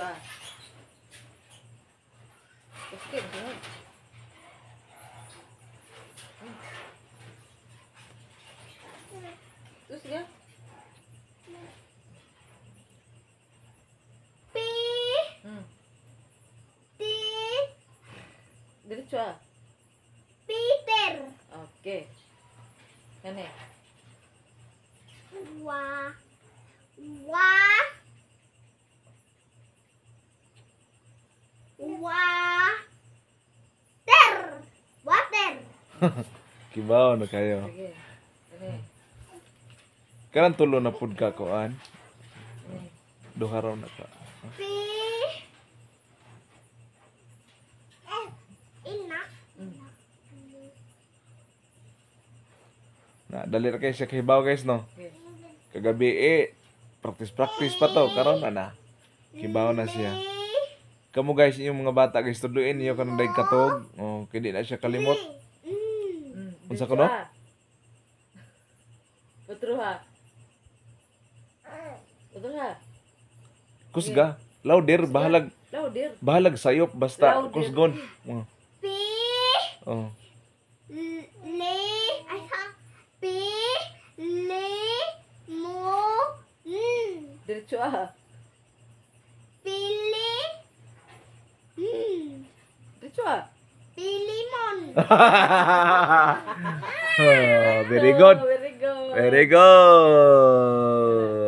ah. Okay, good. Terus ya? Diretso ah. Peter. Okay. Kani. Water. Kibaw na kayo. Sige. Kani. Karan tulo na pud ka kuan. Kani. Duha raw na ka. Ina. Na dali ra kay siya kibaw guys no. Okay. Kagabi practice pa to karon na. Kibaw na siya. Kamu guys, inyong mga bata guys, tuduin niyo kanang day katog. Oh, kay di na siya kalimot. Unsa ko no? Utro ha. Utro ha. Kusga, louder, Louder. bahalag sayop basta Louder. kusgon. Oh. Oh. Diretso ah. Diretso ah. Oh, very good. Oh, very good. Very good.